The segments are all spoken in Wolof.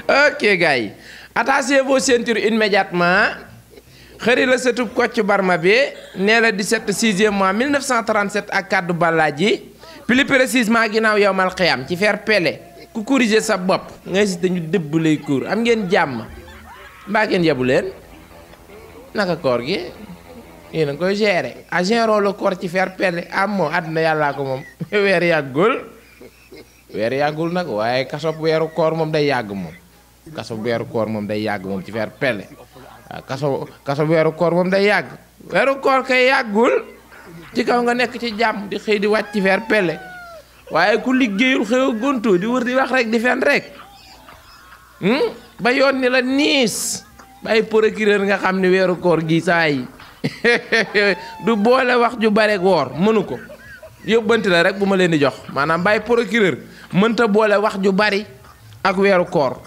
ok gars yi attachez vos ceintures immédiatement. xëri la sëtub Kocc Barma bi nee la 17 6e mois 1937 ak kaddu Balaji plus précisément ginnaaw yowmal xiyam ci fer pele ku corriger sa bopp ngay si te ñu dëbb lay kuur am ngeen jàmm mbaa ngeen yebu leen naka koor gi yéen a ngi koy gérer a gérons le corps ci fer pele am moo àdduna yàllaa ko moom weer yàggul nag waaye kasob weeru koor moom day yàgg moom kasob weeru koor moom day yàgg moom ci fer pele waaw kaso weeru koor moom day yàgg weeru koor kay yàggul ci kaw nga nekk ci jàmm di xëy di wàcc ci fer pele waaye ku liggéeyul xëy a gontu di wër di wax rek di fen rek ba yoon ni la niis bay procureur nga xam ni weeru koor gi saa yi du boole wax ju bare woor mënu ko yóbbanti la rek bu ma leen di jox maanaam bay procureur mënta boole wax ju bari ak weeru koor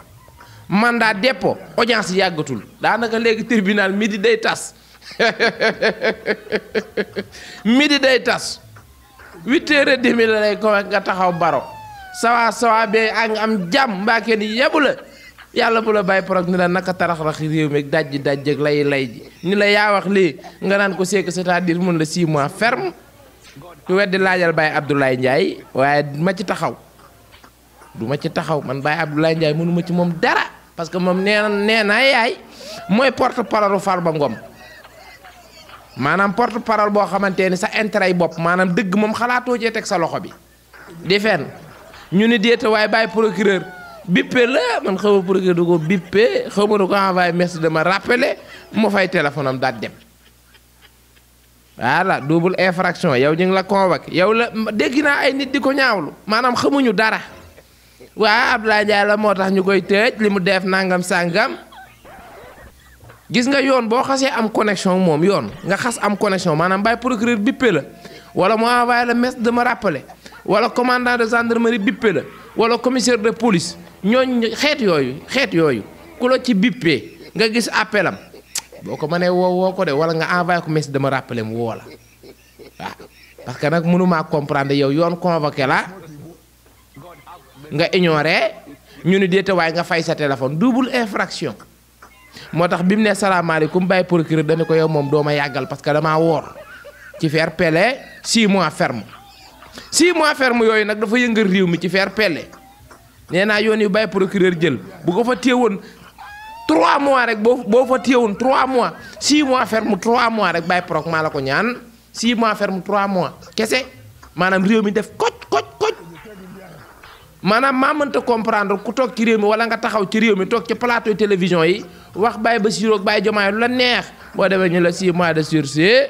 mandat dépôt audience yàggatul daanaka léegi tribunal midi day tas midi day tas 8h30 la lay ko nga taxaw baro sawa be ak am jàmm mbaa kenn yebu la yàlla bu la bàyyi porog ni la naka tarax-rax réew mi dajji ak lay ji ni la yaa wax lii nga naan ko c'est que c'est-à-dire mun la 6 mois ferme tu weddi laajal Baye Abdoulaye Ndiaye waaye ma ci taxaw du ma ci taxaw man Baye Abdoulaye Ndiaye mënuma ci moom dara parce que moom nee na yaay mooy porte-parole Farba Ngom maanaam porte-parole boo xamante ni sa intérêt yi bopp maanaam dëgg moom xalaatoo cee teg sa loxo bi di fenn ñu ni déeta waaye bàyyi procureur bippe la man xaw ma procureur du ko bippe xaw ma du ko envoyé message de ma rappeler mu fay téléphone am daal dem voilà double infraction yow ñu ngi la convoqué yow la dégg naa ay nit di ko ñaawlu maanaam xamuñu dara waaye Abdoulaye Ndiaye la moo tax ñu koy tëj li mu def nangam sàngam gis nga yoon boo xasee am connexion moom yoon nga xas am connexion maanaam bàyyi procureur bippe la wala mu envoyé la message de me rappeler wala commandant de gendarmerie bippe la wala commissaire de police ñooñ xeet yooyu ku la ci bippe nga gis appelam boo ko mënee woo ko de wala nga envoyé ko message de me rappeler mu woo la waaw parce que nag mënumaa comprendre yow yoon convoqué la nga ignoré ñu ni déeta waaye nga fay sa téléphone double infraction moo tax bi mu ne salaamaaleykum bàyyi procureur dana ko yow moom doo ma yàggal parce que damaa woor ci fer pele 6 mois ferme 6 mois ferme yooyu nag dafa yëngal réew mi ci fer pele nee naa yoon yu bàyyi procureur jël bu ko fa téewoon 3 mois rek boo fa téewoon 3 mois 6 mois ferme 3 mois rek bàyyi proc maa la ko ñaan 6 mois ferme 3 mois kese maanaam réew mi def koj maanaam maa mënta comprendre ku toog ci réew mi wala nga taxaw ci réew mi toog ci plateau télévision yi wax Baye Bassirou ak Baye Diomaye lu la neex boo demee ñu la 6 mois de sursis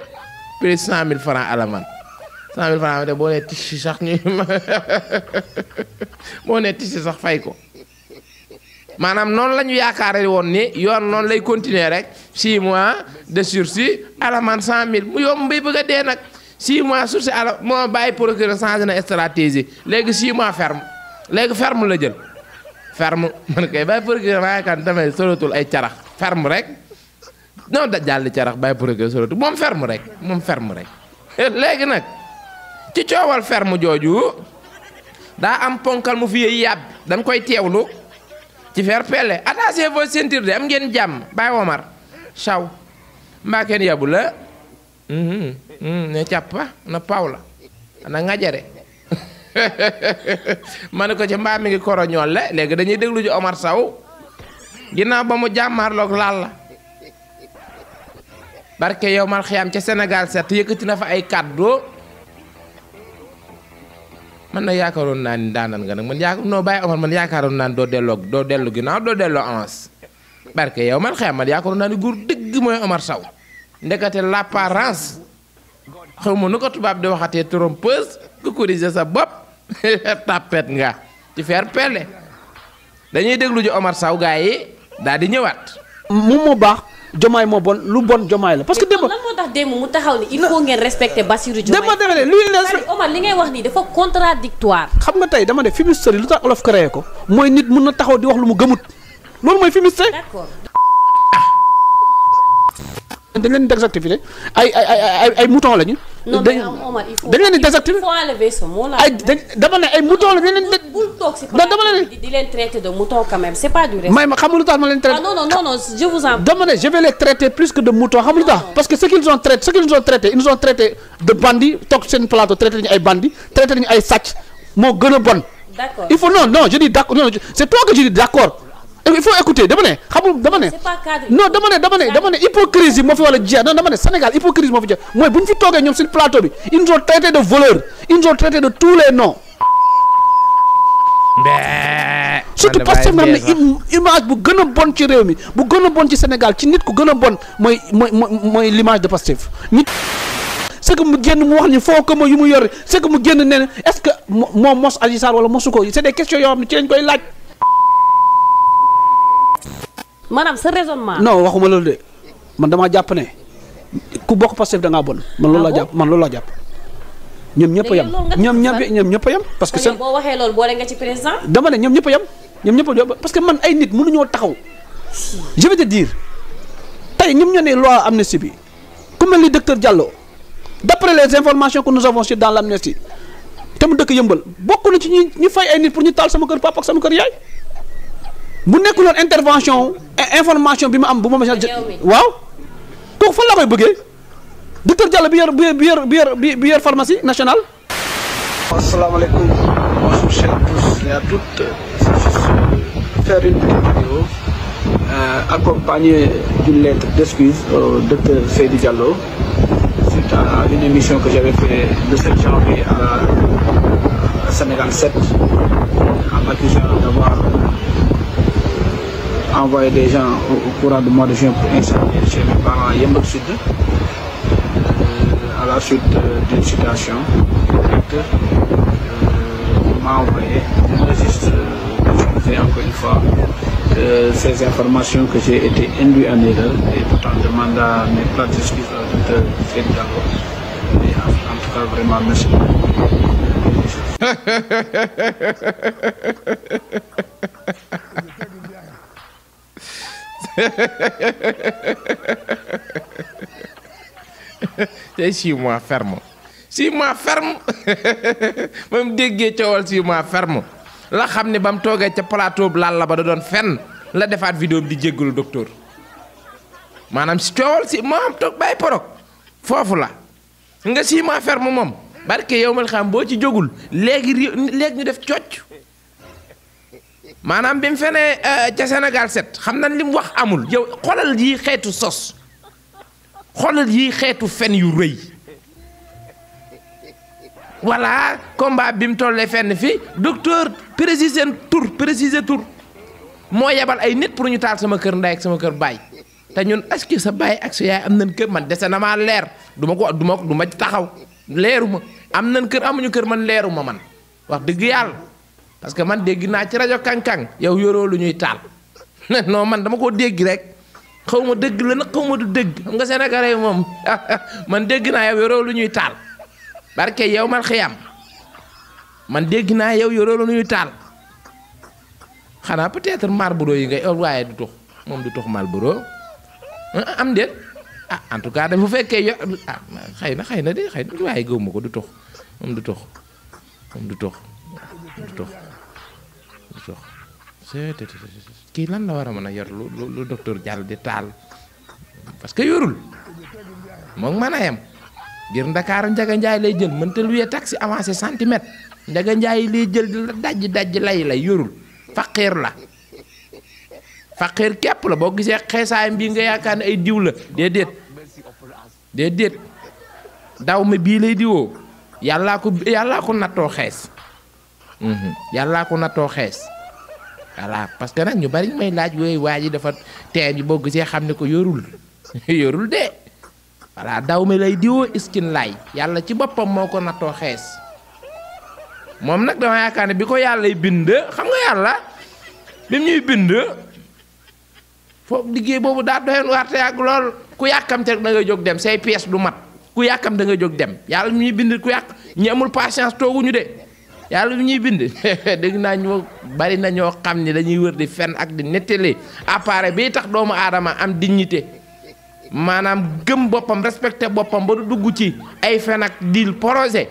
plus 100 000 francs à l'amende 100 000 francs te boo nee tissu sax ñu boo nee tissu sax fay ko maanaam noonu la ñu yaakaare woon ni yoon noonu lay continuer rek 6 mois de sursis à l'amende 100 000 mu yomb bay bëgg a dee nag 6 mois sursis à la moo bàyyi procureur changé na stratégie léegi 6 mois ferme léegi ferme la jël ferme man kay bàyyi procureur maa yaakaar tamit solotul ay carax ferme rek non da jàll carax bàyyi procureur solotul moom ferme rek léegi nag ci coowal ferme jooju daa am ponkal mu fi yàbb dañ koy teewlu ci fer pelle attachez vos ceintures de am ngeen jàmm Baye Omar saw mbaa kenn yabu la ne càppa na paw la na ngajare ma ne ko ci mbaa mi ngi koroñool le léegi dañuy déglu ji Omar Sow ginnaaw ba mu jàmmaarloog laal la barke yow mal xiyaam ca Sénégal set yëkkati na fa ay kàddu man na yaakaaroon naa ni daanal nga nag man noo bàyyi Omar man yaakaaroon naa ni doo dellu ginnaaw doo delloo avance barke yow mal xiyaam man yaakaaroon naa ni góor dëgg mooy Omar Sow ndekete l'apparence xaw ma nu ko tubaab di waxatee trompeuse ku corriger sa bopp tapet nga ci fer pelle dañuy déglu ji Omar Sow gars yi daal di ñëwaat. moom moo baax Diomaye moo bon lu bon Diomaye la. parce que démb lan moo tax démb mu taxaw ni il faut ngeen respecter Bassirou Diomaye. dama ne Omar li ngay wax nii dafa contradictoire. xam nga tey dama ne fumisterie lu tax olof créé ko mooy nit mun na taxaw di wax lu mu gëmut loolu mooy fumisterie. d'accord. dañ leen désactivé ay mouton lañu non mais Omar il faut dañ leen di désactiver. il faut enlever ce mot là. ay dama ne ay mouton la dañ leen bul toog si dama ne di leen traiter de mouton quand même c'est pas du respect. may ma xam nga lu tax ma leen traité. non je vous en. dama ne je vais les traiter plus que de mouton xam nga lu tax parce que ce qu'ils ont traité ils nous ont traité de bandits toog seen plateau traité nañu ay bandits traité nañu ay sàcc moo gën a bon. d'accord il faut non je dis d'accord non c'est toi que je dis d'accord. il faut écouter dama ne xamul dama ne. c'est pas cadre. non dama ne hypocrisie moo fi war a jeex non dama ne Sénégal hypocrisie moo fi jeex mooy bu ñu fi toogee ñoom sur plateau bi ils nous ont traité de voleurs ils nous ont traité de tous les noms. surtout parce que nga xam ne image bu gën a bon ci réew mi bu gën a bon ci Sénégal ci nit ku gën a bon mooy l'image de Pastef nit. c'est que mu génn mu wax ni foo ko ma yu mu yor c'est que mu génn ne est-ce que moom mos Adji Sarr wala mosu ko c'est des questions yoo xam ne ci lañ koy laaj. maanaam sa raisonnement. non waxuma loolu de man damaa jàpp ne ku bokk Pastef da ngaa bon. man loolu laa jàpp man loolu laa jàpp. ñoom ñëpp a yem ñoom ñëpp a yem. parce que seen boo waxee loolu boole nga ci président. dama ne ñoom ñëpp a yem ñoom ñëpp a yem parce que man ay nit mënuñoo taxaw. je vais te dire tey ñoom ñoo ne loi amnistie bi ku mel ni docteur Diallo d'après les informations que nous avons sur dans l'amnistie te mu dëkk yëmbal bokk na ci ñu fay ay nit pour ñu taal sama kër papa ak sama kër yaay. bu nekkuloon intervention information bi ma am bu ma waaw kooku fan laa koy bëggee docteur Diallo bi yor pharmacie nationale. asalaamaaleykum bonjour chers tous et à toutes c'est faire une petite vidéo accompagnée d'une lettre d'excuse au docteur Seydou Diallo suite à une émission que j'avais fait le 7 janvier à Sénégal 7 en m'accusant d'avoir envoyé des gens au courant du mois de juin pour incendier chez mes parents à Yeumbeul Sud à la suite d'une situation directe m'a envoyé un registre diffusé encore une fois ces informations que j'ai été induit en erreur et pourtant demande à mes plates excuses au docteur Seydou Diallo et en tout cas vraiment merci c'est 6 mois ferme 6 mois ferme ba mu déggee coowal 6 mois ferme la xam ne ba mu toogee ca plateau bi laal la ba da doon fenn la defaat vidéo bi di jéggalu docteur maanaam si coowal si moom toog bàyyi porog foofu la nga 6 mois ferme moom barke yow mal xam boo ci jógul léegi ñu def cocc maanaam bi mu fenee ca Sénégal 7 xam nañ li mu wax amul yow xoolal yi xeetu sos xoolal yi xeetu fen yu rëy voilà combat bi mu tollee fenn fi docteur préciser tur moo yebal ay nit pour ñu taal sama kër ndey ak sama kër baay te ñun est-ce que sa baay ak sa yaay am nañ kër man dese na maa leer du ma taxaw leeruma am nañ kër amuñu kër man leeruma man wax dëgg yàlla parce que man dégg naa ci rajo Kankang yow yoroo lu ñuy taal non man dama koo dégg rek xaw ma dëgg la nag xaw ma du dëgg xam nga Sénégalais moom man dégg naa yow yoroo lu ñuy taal barke yow man xiyam man dégg naa yow yoroo lu ñuy taal xanaa peut-être Marlboro yi ngay waaye du tux moom du tux Marlboro am déet en tout cas dafa fekkee yo xëy na de xëy na waaye gëwuma ko du tux moom du tux kii lan la war a mën a yor lu docteur Diallo di taal parce que yorul moom mën a yem ngir Ndakaaru Njaga Njaay lay jël mënta luye taxi avancé centimètre Njaga Njaay lay jël di la dajj lay yorul faqiir la faqiir képp la boo gisee xeesaayam bii nga yaakaar ne ay diw la déedéet daw ma bii lay diwoo yàllaa ko nattoo xees yàllaa ko nattoo xees voilà parce que nag ñu bari may laaj yooyu waa ji dafa teen yi boo gisee xam ne ko yorul de voilà daw mi lay diwoo iskin laay yàlla ci boppam moo ko nattoo xees moom nag dama yaakaar ne bi ko yàllay bind xam nga yàlla bi mu ñuy bind foofu liggéey boobu daa doyoon warte yàgg lool ku yàkkamte rek da ngay jóg dem say pièces du mat ku yàkkam da nga jóg dem yàlla mi ñuy bind ku yàq ñi amul patience tooguñu de yàlla mi ñuy bind dégg naa ñu bari na ñoo xam ni dañuy wër di fen ak di nettali appareil bi tax doomu aadama am dignité maanaam gëm boppam respecté boppam ba du dugg ci ay fen ak deal projet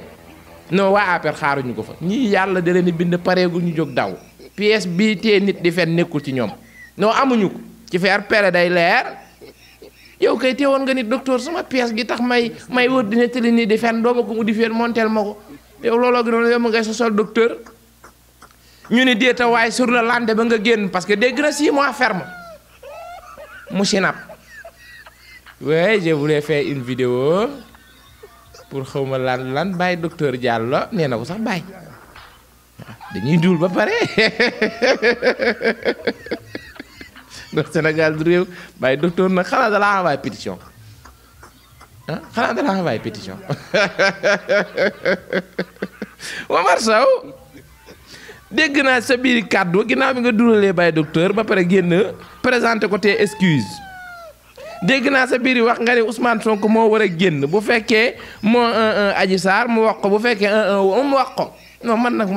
non waa APR xaaruñu ko fa ñii yàlla da leen di bind pareegul ñu jóg daw pièce bii tee nit di fen nekkul ci ñoom non amuñu ko ci faire pere day leer yow kay teewoon nga nit docteur sama pièce gi tax may wër di nettali nii di fen doo ma ko mu di fen monteel ma ko yow looloo gi noonu yow ma ngay sosol docteur ñu ni déeta waaye sur le lendemain ba nga génn parce que dégg na 6 mois ferme mu sinap ouais je voulais faire une vidéo pour xawma lan bàyyi docteur Diallo nee na ko sax bàyyi dañuy duul ba pare ndax Sénégal du réew bàyyi docteur nag xanaa da la envoyé pétition ah xanaa da la envoyé pétition Omar Sow dégg naa sa biir kàddu ginnaaw bi nga duralee bàyyi docteur ba pare génn présenté ko te excuse dégg naa sa biir wax nga ne Ousmane Sonko moo war a génn bu fekkee moo Adji Sarr mu wax ko bu fekkee mu wax ko non man nag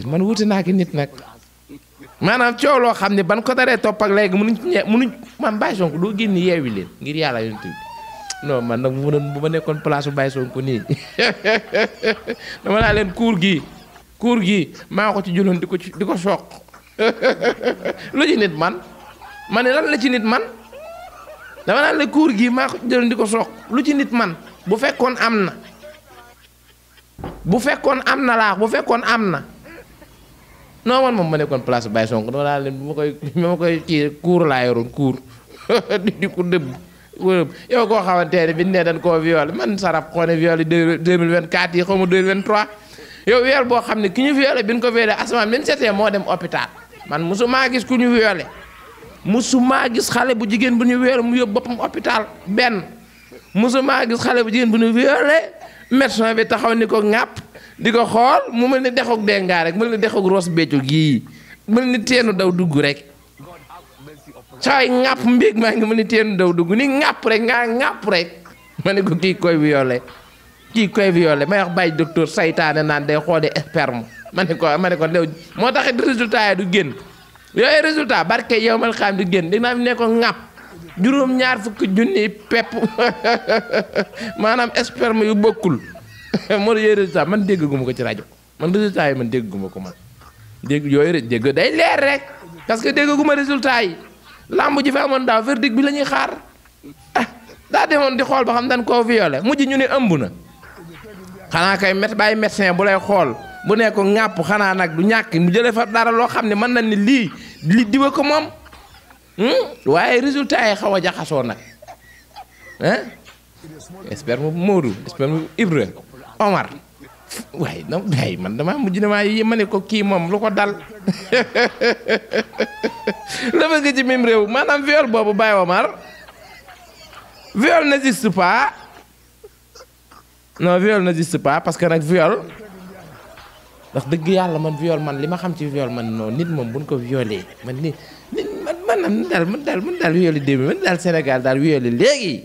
man wuti naa ki nit nag maanaam coow loo xam ne ban ko daree topp ak léegi munuñ man Baye Sonko doo génn yeewi leen ngir yàlla yonent bi non man nag bu ma nekkoon place bu Baye Sonko nii dama naa leen kuur gi maa ko ci jëloon di ko soq lu ci nit man ma ne lan la ci nit man dama naan la kuur gi maa ko ci jëloon di ko soq lu ci nit man bu fekkoon am na laa bu fekkoon am na non man moom ma nekkoon place bu Baye Sonko dama naa leen bu ma koy kii kuur laa yoroon kuur di ko dëbb yow koo xamante ne bi ne dañ koo violé man sarab xoone violé 2024 yi xaw ma 2023 yow viol boo xam ne ki ñu violé bi ñu ko violé asamaan bi setee moo dem hôpital man musumaa gis ku ñu violé musumaa gis xale bu jigéen bu ñu violé mu yóbbu boppam hôpital benn musumaa gis xale bu jigéen bu ñu violé médecin bi taxaw ni ko ŋàpp di ko xool mu mel ni dexoog dengaa rek mel ni dexoog Ross Béthio gii mel ni teenu daw dugg rek sooy ŋàpp mbéeg maa ngi mel ni teenu daw dugg ni ŋàpp rek ngaa ŋàpp rek ma ne ko kii koy violé may wax bàyyi docteur saytaane naan day xoole sperme ma ne ko lew moo taxit résultat yi du génn yooyu résultat barke yow mal xam du génn dinaa ne ko ŋàpp juróom-ñaar fukki junni pepp maanaam sperme yu bokkul moo yooyu résultat man dégguma ko ci rajo man résultat yi man dégguma ko man dégg day leer rek parce que dégguma résultat yi lamb ji fa amoon daaw verdict bi la ñuy xaar daa demoon di xool ba xam dañ koo violé mujj ñu ne ëmb na xanaa kay bàyyi médecin bu lay xool bu ne ko ŋàpp xanaa nag du ñàkk mu jëlee fa dara loo xam ne mën na ni lii diwa ko moom waaye résultat yi xaw a jaxasoo nag sperme Modou sperme Ibra Omar waaye man damaa mujj damaa ma ne ko kii moom lu ko dal la bëgg ci même réew maanaam viol boobu Baye Omar viol n'existe pas non viol n'existe pas parce que nag viol ndax dëgg yàlla man viol man li ma xam ci viol man non nit moom buñ ko violé man man daal violé démb man daal Sénégal daal violé léegi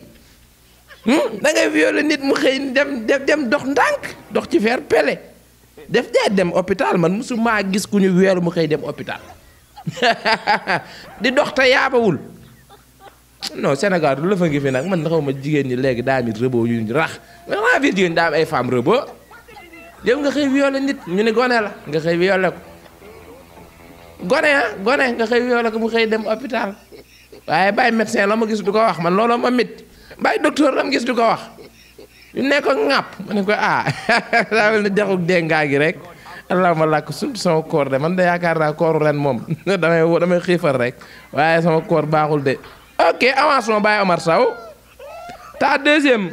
da ngay violé nit mu xëy dem dox ndànk dox ci fer pele def jaay dem hôpital man musuma gis ku ñu violé mu xëy dem hôpital di dox te yaabawul non Sénégal du la fa ngi fi nag man xaw ma jigéen ñi léegi daa am rëboo yu ñu rax man maa fi jigéen daa am ay femme rëboo yow nga xëy violé nit ñu ne gone la nga xëy violé ko gone nga xëy violé ko mu xëy dem hôpital waaye bàyyi médecin la ma gis du ko wax man looloo ma mit bàyyi docteur la ma gis du ko wax ñu ne ko ŋàpp ma ne ko daa mel ni dexuk dengaa gi rek allahuma làkk sunt sama koor de man de yaakaar naa kooru ren moom damay xiifal rek waaye sama koor baaxul de ok avancement Baye Omar Sow ta deuxième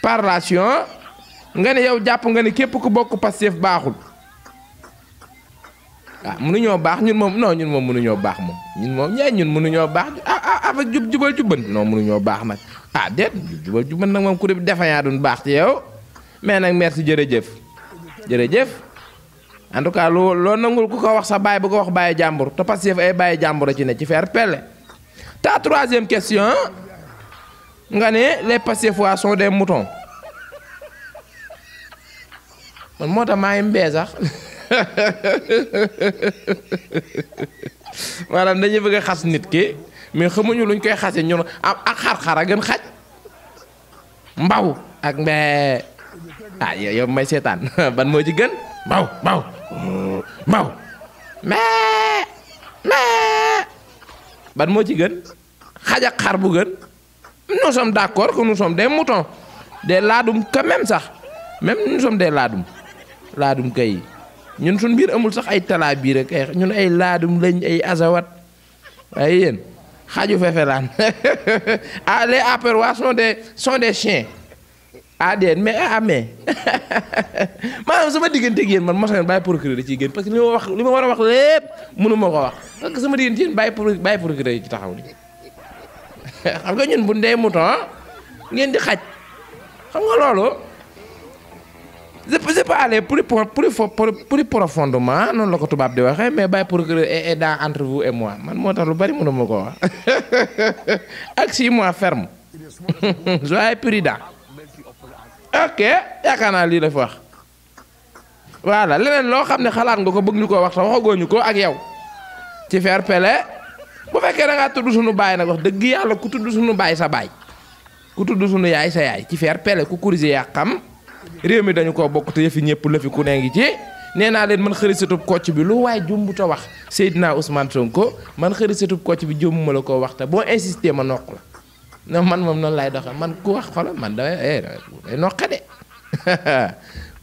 parlation nga ne yow jàpp nga ne képp ku bokk Pastef baaxul mënuñoo baax ñun moom mënuñoo baax moom ñun mënuñoo baax avec jubal jubban non mënuñoo baax nag déet jubal jubban nag moom ku def defayaa duñ baax ci yow mais nag merci jërëjëf en tout cas loo nangul ku ko wax sa baay bu ko wax bàyyi jàmbur te Pastef ay bàyyi jàmbur a ci ne ci faire pelle ta troisième question nga ne les Pastefois sont des moutons man moo tax maa ngi mbee sax maanaam dañuy bëgg a xas nit ki mais xamuñu luñ koy xase ñun ak xar-xar a gën xaj mbaw ak mbee ah yow may seetaan ban moo ci gën mbaw mais ban moo ci gën xaj ak xar bu gën nous sommes d'accord que nous sommes des moutons des laadum quand même sax même nous sommes des laadum kay ñun suñ biir amul sax ay talaa biir rek ay ñun ay laadum lañ ay azawat waaye yéen xaju fefelaan ah les Aperois sont des chiens ah déet mais maanaam sama diggante ak yéen man mos ngeen bàyyi procureur da ciy gën parce que li ma war a wax lépp mënu ma ko wax parce que sama diggante yéen bàyyi procureur yi ci taxaw ni xam nga ñun bu ndee mouton ngeen di xaj xam nga loolu c'est pas aller plus profondément noonu la ko tubaab di waxee mais bàyyi procureur est dans entre vous et moi man moo tax lu bari mënu ma ko wax ak 6 mois ferme soyez prudent ok yaakaar naa lii la fi wax voilà leneen loo xam ne xalaat nga ko bëgg ñu ko wax te waxagoo ñu ko ak yow ci fair play bu fekkee da ngaa tudd suñu baay nag wax dëgg yàlla ku tudd suñu baay sa baay ku tudd suñu yaay sa yaay ci fair play ku corriger yaa xam réew mi dañu koo bokk te yëfi ñëpp la fi ku ne ngi ci nee naa leen man xërisatub kocc bi lu waay jumbuta wax Seydina Ousmane Sonko man xërisatub kocc bi jumbuma la koo wax te boo insister ma noq la non man moom noonu laay doxee man ku wax xoolal man day noqe de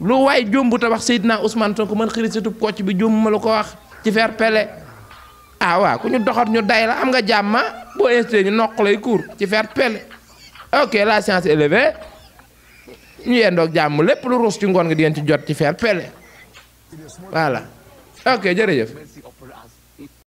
lu waay jumbuta wax Seydina Ousmane Sonko man xërisatub kocc bi jumbuma la ko wax ci fair play ah waaw ku ñu doxat ñu day la am nga jàmma boo insisté ñu noq lay cour ci fair play ok la science élevée ñu yendoog jàmm lépp lu ruus ci ngoon nga di ngeen ci jot ci fair play voilà ok jërëjëf